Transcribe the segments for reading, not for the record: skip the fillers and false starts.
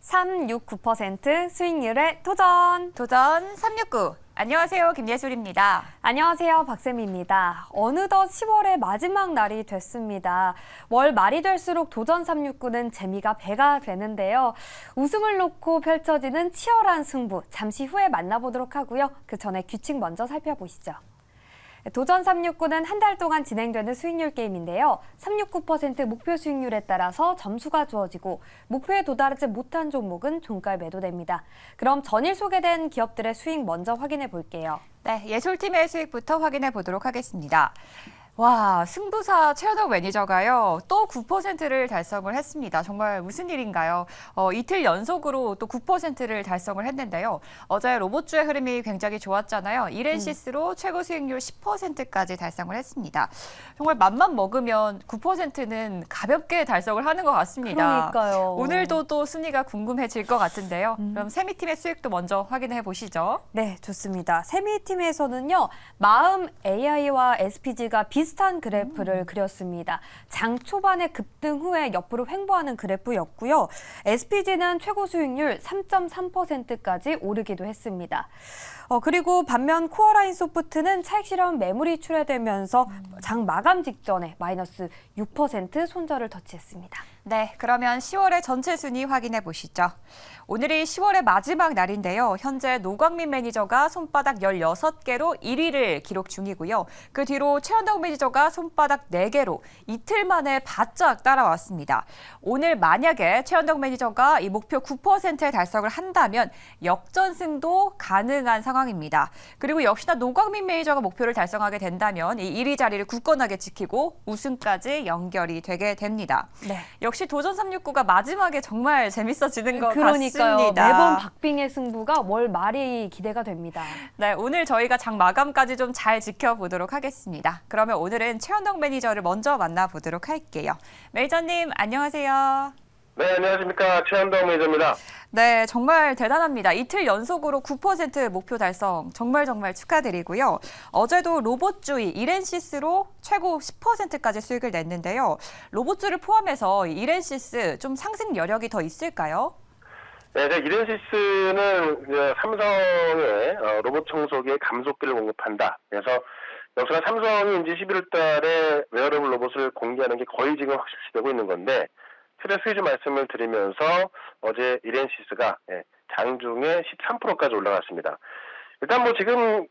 369% 수익률에 도전! 도전 369. 안녕하세요. 김예술입니다. 안녕하세요. 박쌤입니다. 어느덧 10월의 마지막 날이 됐습니다. 월 말이 될수록 도전 369는 재미가 배가 되는데요. 우승을 놓고 펼쳐지는 치열한 승부, 잠시 후에 만나보도록 하고요. 그 전에 규칙 먼저 살펴보시죠. 도전 369는 한 달 동안 진행되는 수익률 게임인데요. 369% 목표 수익률에 따라서 점수가 주어지고 목표에 도달하지 못한 종목은 종가에 매도됩니다. 그럼 전일 소개된 기업들의 수익 먼저 확인해 볼게요. 네, 예술팀의 수익부터 확인해 보도록 하겠습니다. 와, 승부사 최현욱 매니저가요, 또 9%를 달성을 했습니다. 정말 무슨 일인가요? 이틀 연속으로 또 9%를 달성을 했는데요. 어제 로봇주의 흐름이 굉장히 좋았잖아요. 이렌시스로 최고 수익률 10%까지 달성을 했습니다. 정말 맘만 먹으면 9%는 가볍게 달성을 하는 것 같습니다. 그러니까요. 오늘도 또 순위가 궁금해질 것 같은데요. 그럼 세미팀의 수익도 먼저 확인해 보시죠. 네, 좋습니다. 세미팀에서는요, 마음 AI와 SPG가 비슷한 그래프를 그렸습니다. 장 초반에 급등 후에 옆으로 횡보하는 그래프였고요. SPG는 최고 수익률 3.3%까지 오르기도 했습니다. 그리고 반면 코어라인 소프트는 차익 실현 매물이 출회되면서 장 마감 직전에 마이너스 6% 손절을 터치했습니다. 네, 그러면 10월의 전체 순위 확인해 보시죠. 오늘이 10월의 마지막 날인데요. 현재 노광민 매니저가 손바닥 16개로 1위를 기록 중이고요. 그 뒤로 최현덕 매니저가 손바닥 4개로 이틀 만에 바짝 따라왔습니다. 오늘 만약에 최현덕 매니저가 이 목표 9%의 달성을 한다면 역전승도 가능한 상황입니다. 그리고 역시나 노광민 매니저가 목표를 달성하게 된다면 이 1위 자리를 굳건하게 지키고 우승까지 연결이 되게 됩니다. 네. 역시 도전 369가 마지막에 정말 재밌어지는 것 그러니까요. 같습니다. 매번 박빙의 승부가 월 말이 기대가 됩니다. 네, 오늘 저희가 장 마감까지 좀 잘 지켜보도록 하겠습니다. 그러면 오늘은 최현덕 매니저를 먼저 만나보도록 할게요. 매니저님, 안녕하세요. 네, 안녕하십니까. 최현덕 매니저입니다. 네, 정말 대단합니다. 이틀 연속으로 9% 목표 달성 정말 축하드리고요. 어제도 로봇주의 이렌시스로 최고 10%까지 수익을 냈는데요. 로봇주를 포함해서 이렌시스 좀 상승 여력이 더 있을까요? 네, 이렌시스는 이제 삼성의 로봇 청소기의 감속기를 공급한다. 그래서 역시나 삼성이 이제 11월 달에 웨어러블 로봇을 공개하는 게 거의 지금 확실시되고 있는 건데, 최대 수혜주 말씀을 드리면서 어제 이렌시스가 장중에 13%까지 올라갔습니다. 일단 지금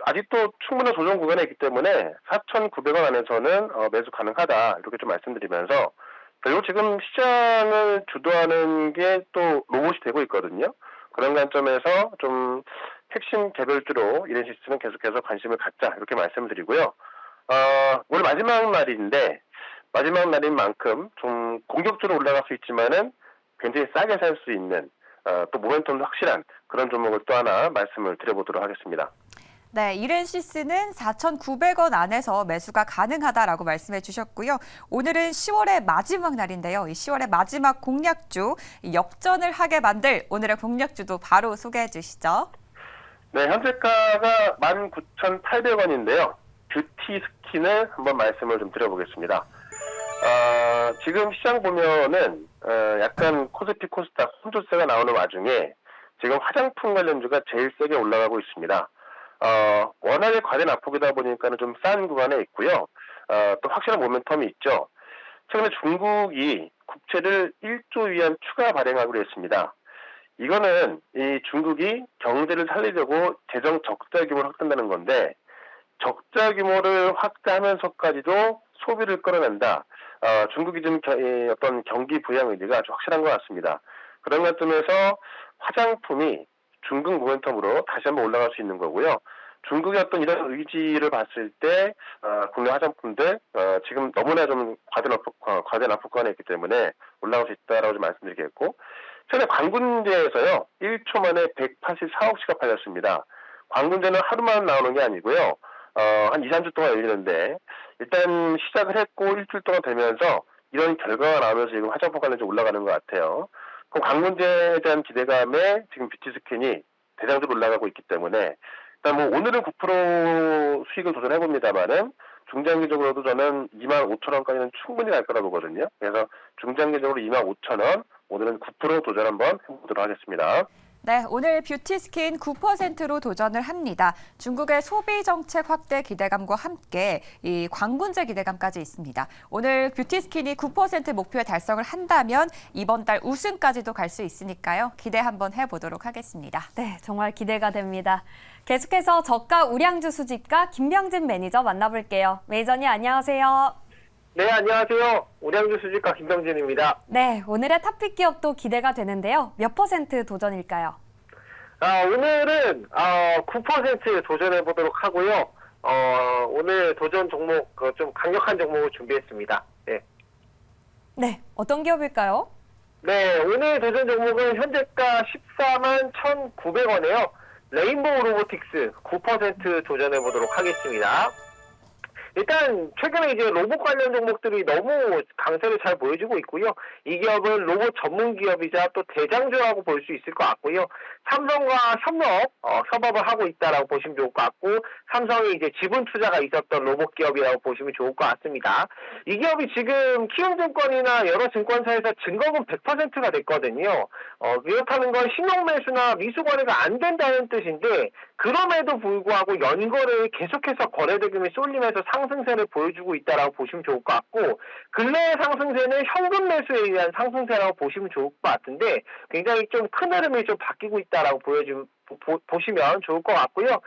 아직도 충분한 조정 구간에 있기 때문에 4,900원 안에서는 매수 가능하다, 이렇게 좀 말씀드리면서, 그리고 지금 시장을 주도하는 게 또 로봇이 되고 있거든요. 그런 관점에서 좀 핵심 개별주로 이렌시스는 계속해서 관심을 갖자, 이렇게 말씀을 드리고요. 오늘 마지막 날인데, 마지막 날인 만큼 좀 공격적으로 올라갈 수 있지만은 굉장히 싸게 살 수 있는 또 모멘텀도 확실한 그런 종목을 또 하나 말씀을 드려보도록 하겠습니다. 네, 이렌시스는 4,900원 안에서 매수가 가능하다라고 말씀해 주셨고요. 오늘은 10월의 마지막 날인데요. 이 10월의 마지막 공략주, 역전을 하게 만들 오늘의 공략주도 바로 소개해 주시죠. 네, 현재가가 19,800원인데요. 뷰티 스킨을 한번 말씀을 좀 드려보겠습니다. 지금 시장 보면은 약간 코스피 코스닥 혼조세가 나오는 와중에 지금 화장품 관련주가 제일 세게 올라가고 있습니다. 워낙에 과대 낙폭이다 보니까는 좀 싼 구간에 있고요. 또 확실한 모멘텀이 있죠. 최근에 중국이 국채를 1조 위안 추가 발행하기로 했습니다. 이거는 이 중국이 경제를 살리려고 재정 적자 규모를 확대한다는 건데, 적자 규모를 확대하면서까지도 소비를 끌어낸다. 중국이 좀 어떤 경기 부양 의지가 아주 확실한 것 같습니다. 그런 관점에서 화장품이 중국 모멘텀으로 다시 한번 올라갈 수 있는 거고요. 중국의 어떤 이런 의지를 봤을 때 국내 화장품들 지금 너무나 좀 과대 납폭관에 있기 때문에 올라갈 수 있다라고 좀 말씀드리겠고, 최근에 광군제에서요 1초 만에 184억씩가 팔렸습니다. 광군제는 하루만 나오는 게 아니고요. 한 2, 3주 동안 열리는데, 일단 시작을 했고 일주일 동안 되면서 이런 결과가 나오면서 지금 화장품 관련주 올라가는 것 같아요. 그럼 광군제에 대한 기대감에 지금 뷰티 스킨이 대장주로 올라가고 있기 때문에, 일단 오늘은 9% 수익을 도전해봅니다만은 중장기적으로도 저는 25,000원까지는 충분히 갈 거라고 보거든요. 그래서 중장기적으로 25,000원, 오늘은 9% 도전 한번 해보도록 하겠습니다. 네, 오늘 뷰티스킨 9%로 도전을 합니다. 중국의 소비 정책 확대 기대감과 함께 이 광군제 기대감까지 있습니다. 오늘 뷰티스킨이 9% 목표에 달성을 한다면 이번 달 우승까지도 갈 수 있으니까요. 기대 한번 해보도록 하겠습니다. 네, 정말 기대가 됩니다. 계속해서 저가 우량주 수집가 김병진 매니저 만나볼게요. 매니저님 안녕하세요. 네, 안녕하세요. 우량주 수집가 김병진입니다. 네, 오늘의 탑픽 기업도 기대가 되는데요. 몇 % 도전일까요? 오늘은 9% 도전해 보도록 하고요. 오늘 도전 종목 좀 강력한 종목을 준비했습니다. 네. 네, 어떤 기업일까요? 네, 오늘 도전 종목은 현재가 14만 1,900원이에요. 레인보우 로보틱스 9% 도전해 보도록 하겠습니다. 일단 최근에 이제 로봇 관련 종목들이 너무 강세를 잘 보여주고 있고요. 이 기업은 로봇 전문 기업이자 또 대장주라고 볼 수 있을 것 같고요. 삼성과 협업을 하고 있다라고 보시면 좋을 것 같고, 삼성이 이제 지분 투자가 있었던 로봇 기업이라고 보시면 좋을 것 같습니다. 이 기업이 지금 키움증권이나 여러 증권사에서 증거금 100%가 됐거든요. 그렇다는 건 신용매수나 미수거래가 안 된다는 뜻인데, 그럼에도 불구하고 연거래를 계속해서 거래대금이 쏠리면서 상승세를 보여주고 있다라고 보시면 좋을 것 같고, 근래의 상승세는 현금 매수에 의한 상승세라고 보시면 좋을 것 같은데, 굉장히 좀 큰 흐름이 좀 바뀌고 있다라고 보시면 좋을 것 같고요.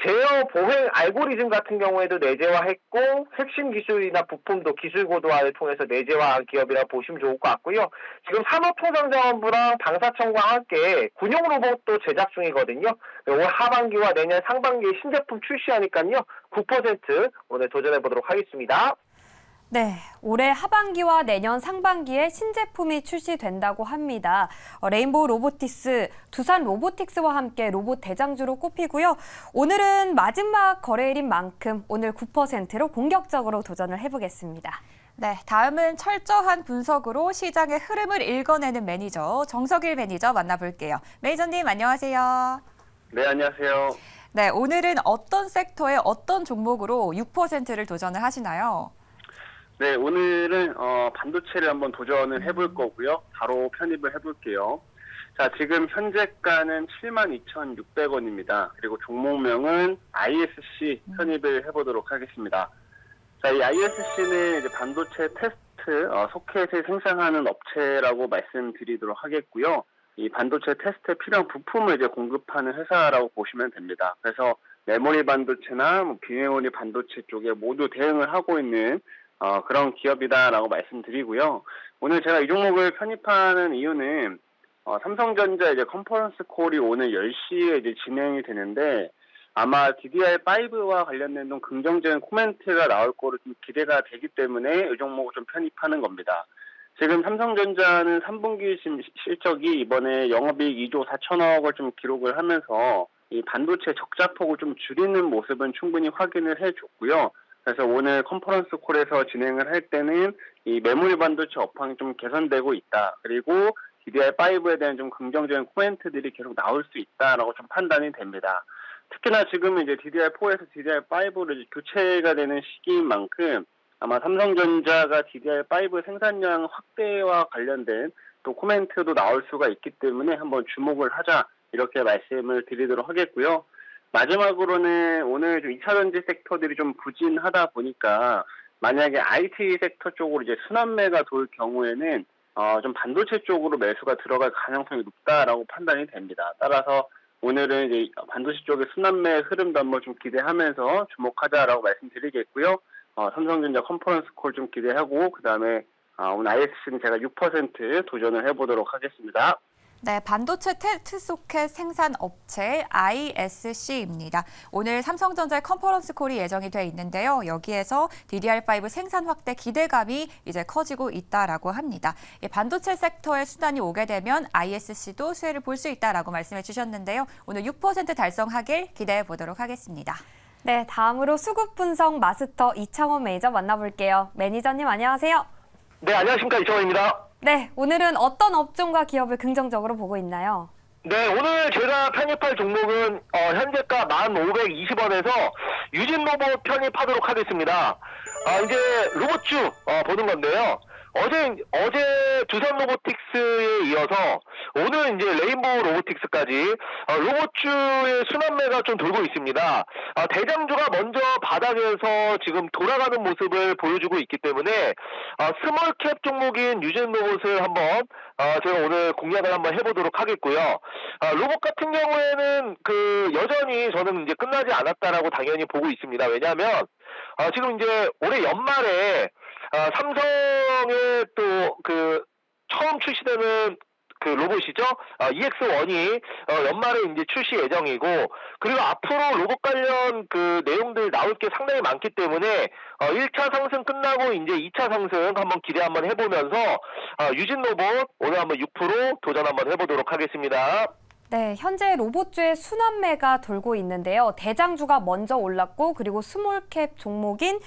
제어 보행 알고리즘 같은 경우에도 내재화했고, 핵심 기술이나 부품도 기술 고도화를 통해서 내재화한 기업이라고 보시면 좋을 것 같고요. 지금 산업통상자원부랑 방사청과 함께 군용 로봇도 제작 중이거든요. 올 하반기와 내년 상반기에 신제품 출시하니까요. 9% 오늘 도전해 보도록 하겠습니다. 네, 올해 하반기와 내년 상반기에 신제품이 출시된다고 합니다. 레인보우 로보틱스, 두산 로보틱스와 함께 로봇 대장주로 꼽히고요. 오늘은 마지막 거래일인 만큼 오늘 9%로 공격적으로 도전을 해보겠습니다. 네, 다음은 철저한 분석으로 시장의 흐름을 읽어내는 매니저 정석일 매니저 만나볼게요. 매니저님 안녕하세요. 네, 안녕하세요. 네, 오늘은 어떤 섹터의 어떤 종목으로 6%를 도전을 하시나요? 네, 오늘은 반도체를 한번 도전을 해볼 거고요. 바로 편입을 해볼게요. 자, 지금 현재가는 72,600원입니다. 그리고 종목명은 ISC 편입을 해보도록 하겠습니다. 자, 이 ISC는 이제 반도체 테스트 소켓을 생산하는 업체라고 말씀드리도록 하겠고요. 이 반도체 테스트에 필요한 부품을 이제 공급하는 회사라고 보시면 됩니다. 그래서 메모리 반도체나 비메모리 반도체 쪽에 모두 대응을 하고 있는 그런 기업이다라고 말씀드리고요. 오늘 제가 이 종목을 편입하는 이유는 삼성전자 이제 컨퍼런스 콜이 오늘 10시에 이제 진행이 되는데 아마 DDR5와 관련된 좀 긍정적인 코멘트가 나올 거로 좀 기대가 되기 때문에 이 종목을 좀 편입하는 겁니다. 지금 삼성전자는 3분기 실적이 이번에 영업이익 2조 4천억을 좀 기록을 하면서 이 반도체 적자폭을 좀 줄이는 모습은 충분히 확인을 해줬고요. 그래서 오늘 컨퍼런스 콜에서 진행을 할 때는 이 메모리 반도체 업황이 좀 개선되고 있다. 그리고 DDR5에 대한 좀 긍정적인 코멘트들이 계속 나올 수 있다라고 좀 판단이 됩니다. 특히나 지금 이제 DDR4에서 DDR5로 이제 교체가 되는 시기인 만큼 아마 삼성전자가 DDR5 생산량 확대와 관련된 또 코멘트도 나올 수가 있기 때문에 한번 주목을 하자 이렇게 말씀을 드리도록 하겠고요. 마지막으로는 오늘 좀 2차전지 섹터들이 좀 부진하다 보니까 만약에 IT 섹터 쪽으로 이제 순환매가 돌 경우에는 좀 반도체 쪽으로 매수가 들어갈 가능성이 높다라고 판단이 됩니다. 따라서 오늘은 이제 반도체 쪽의 순환매 흐름도 한번 좀 기대하면서 주목하자라고 말씀드리겠고요. 삼성전자 컨퍼런스 콜 좀 기대하고 그다음에 오늘 ISC는 제가 6% 도전을 해보도록 하겠습니다. 네, 반도체 테스트 소켓 생산 업체 ISC입니다. 오늘 삼성전자의 컨퍼런스 콜이 예정이 돼 있는데요. 여기에서 DDR5 생산 확대 기대감이 이제 커지고 있다라고 합니다. 반도체 섹터의 수단이 오게 되면 ISC도 수혜를 볼 수 있다라고 말씀해 주셨는데요. 오늘 6% 달성하길 기대해 보도록 하겠습니다. 네, 다음으로 수급 분석 마스터 이창원 매니저 만나볼게요. 매니저님 안녕하세요. 네, 안녕하십니까. 이창원입니다. 네, 오늘은 어떤 업종과 기업을 긍정적으로 보고 있나요? 네, 오늘 제가 편입할 종목은 현재가 1,520원에서 유진 로봇 편입하도록 하겠습니다. 이제 로봇주 보는 건데요. 어제 두산 로보틱스에 이어서 오늘 이제 레인보우 로보틱스까지 로봇주의 순환매가 좀 돌고 있습니다. 대장주가 먼저 바닥에서 지금 돌아가는 모습을 보여주고 있기 때문에 스몰캡 종목인 유진 로봇을 한번 제가 오늘 공략을 한번 해보도록 하겠고요. 로봇 같은 경우에는 여전히 저는 이제 끝나지 않았다라고 당연히 보고 있습니다. 왜냐하면 지금 이제 올해 연말에 삼성의 또 처음 출시되는 로봇이죠. EX1이 연말에 이제 출시 예정이고, 그리고 앞으로 로봇 관련 내용들 나올 게 상당히 많기 때문에 1차 상승 끝나고 이제 2차 상승 한번 기대 한번 해보면서 유진 로봇 오늘 한번 6% 도전 한번 해보도록 하겠습니다. 네, 현재 로봇주의 순환매가 돌고 있는데요. 대장주가 먼저 올랐고 그리고 스몰캡 종목인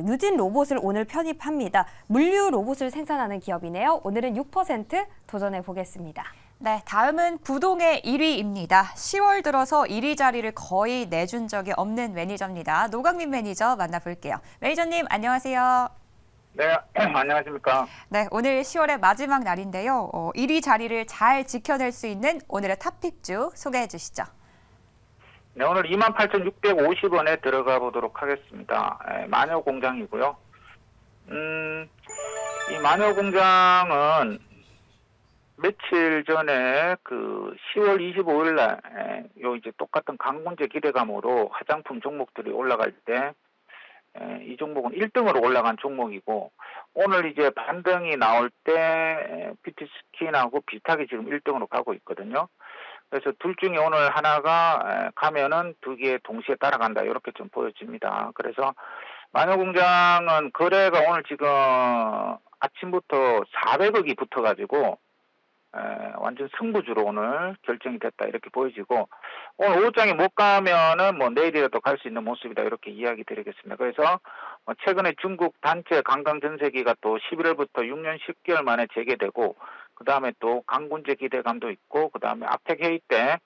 유진 로봇을 오늘 편입합니다. 물류 로봇을 생산하는 기업이네요. 오늘은 6% 도전해 보겠습니다. 네, 다음은 부동의 1위입니다. 10월 들어서 1위 자리를 거의 내준 적이 없는 매니저입니다. 노광민 매니저 만나볼게요. 매니저님 안녕하세요. 네, 안녕하십니까. 네, 오늘 10월의 마지막 날인데요. 1위 자리를 잘 지켜낼 수 있는 오늘의 탑픽주 소개해 주시죠. 네, 오늘 28,650원에 들어가 보도록 하겠습니다. 마녀공장이고요. 이 마녀공장은 며칠 전에 10월 25일 날 이제 똑같은 강군제 기대감으로 화장품 종목들이 올라갈 때 이 종목은 1등으로 올라간 종목이고, 오늘 이제 반등이 나올 때 피트스킨하고 비슷하게 지금 1등으로 가고 있거든요. 그래서 둘 중에 오늘 하나가 가면은 두 개 동시에 따라간다, 이렇게 좀 보여집니다. 그래서 마녀공장은 거래가 오늘 지금 아침부터 400억이 붙어가지고 완전 승부주로 오늘 결정이 됐다, 이렇게 보여지고, 오늘 오후장에 못 가면은 내일이라도 갈 수 있는 모습이다, 이렇게 이야기 드리겠습니다. 그래서 최근에 중국 단체 관광 전세기가 또 11월부터 6년 10개월 만에 재개되고, 그 다음에 또 강군제 기대감도 있고, 그 다음에 아펙 회의 때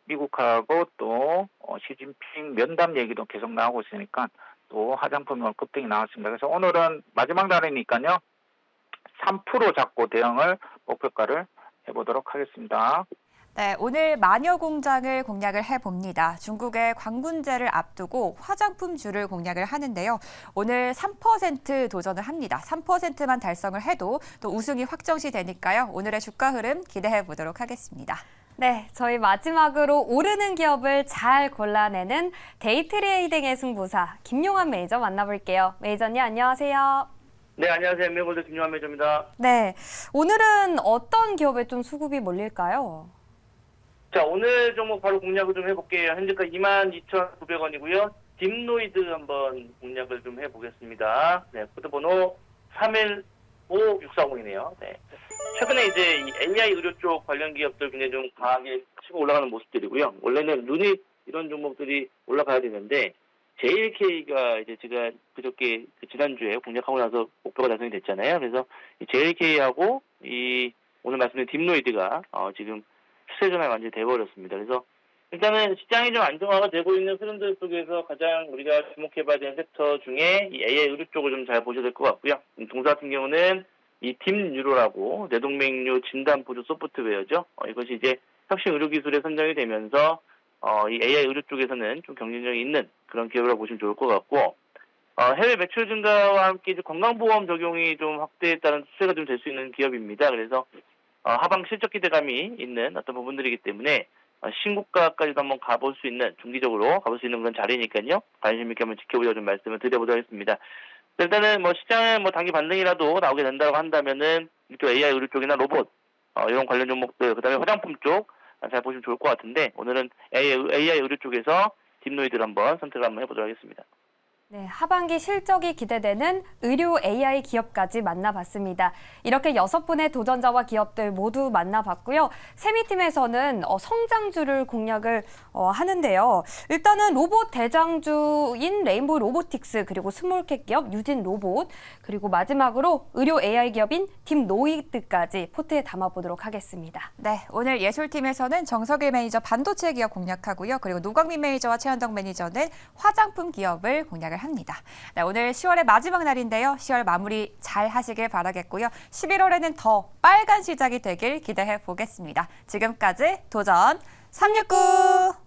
미국하고 또 시진핑 면담 얘기도 계속 나오고 있으니까 또 화장품 오늘 급등이 나왔습니다. 그래서 오늘은 마지막 날이니까요, 3% 잡고 대응을 목표가를 해보도록 하겠습니다. 네, 오늘 마녀공장을 공략을 해봅니다. 중국의 광군제를 앞두고 화장품주를 공략을 하는데요. 오늘 3% 도전을 합니다. 3%만 달성을 해도 또 우승이 확정시 되니까요. 오늘의 주가 흐름 기대해 보도록 하겠습니다. 네, 저희 마지막으로 오르는 기업을 잘 골라내는 데이트레이딩의 승부사 김용환 매니저 만나볼게요. 매니저님 안녕하세요. 네, 안녕하세요. 엠메골드 김용환 매니저입니다. 네, 오늘은 어떤 기업에 좀 수급이 몰릴까요? 자, 오늘 종목 바로 공략을 좀 해볼게요. 현재가 22,900원이고요. 딥노이드 한번 공략을 좀 해보겠습니다. 네, 코드번호 315640이네요. 네. 최근에 이제 이 AI 의료 쪽 관련 기업들 굉장히 좀 강하게 치고 올라가는 모습들이고요. 원래는 루닛 이런 종목들이 올라가야 되는데, JLK가 이제 제가 그저께 지난주에 공략하고 나서 목표가 달성이 됐잖아요. 그래서 이 JLK하고 오늘 말씀드린 딥노이드가 지금 추세 전환이 완전히 돼버렸습니다. 그래서 일단은 시장이 좀 안정화가 되고 있는 흐름들 속에서 가장 우리가 주목해봐야 되는 섹터 중에 이 AI 의료 쪽을 좀 잘 보셔야 될 것 같고요. 동사 같은 경우는 이 딥뉴로라고 뇌동맥류 진단 보조 소프트웨어죠. 이것이 이제 혁신 의료 기술에 선정이 되면서 이 AI 의료 쪽에서는 좀 경쟁력이 있는 그런 기업이라고 보시면 좋을 것 같고, 해외 매출 증가와 함께 이제 건강보험 적용이 좀 확대에 따른 추세가 좀 될 수 있는 기업입니다. 그래서 하방 실적 기대감이 있는 어떤 부분들이기 때문에 신고가까지도 한번 가볼 수 있는, 중기적으로 가볼 수 있는 그런 자리니까요. 관심 있게 한번 지켜보자고 좀 말씀을 드려보도록 하겠습니다. 일단은 시장에 단기 반등이라도 나오게 된다고 한다면은 또 AI 의료 쪽이나 로봇 이런 관련 종목들, 그다음에 화장품 쪽 잘 보시면 좋을 것 같은데, 오늘은 AI 의료 쪽에서 딥노이드를 한번 선택을 한번 해보도록 하겠습니다. 네, 하반기 실적이 기대되는 의료 AI 기업까지 만나봤습니다. 이렇게 6분의 도전자와 기업들 모두 만나봤고요. 세미팀에서는 성장주를 공략을 하는데요. 일단은 로봇 대장주인 레인보우 로보틱스, 그리고 스몰캡 기업 유진 로봇, 그리고 마지막으로 의료 AI 기업인 딥노이드까지 포트에 담아보도록 하겠습니다. 네, 오늘 예술팀에서는 정석일 매니저 반도체 기업 공략하고요. 그리고 노광민 매니저와 최현덕 매니저는 화장품 기업을 공략을 합니다. 네, 오늘 10월의 마지막 날인데요. 10월 마무리 잘 하시길 바라겠고요. 11월에는 더 빨간 시작이 되길 기대해 보겠습니다. 지금까지 도전 369!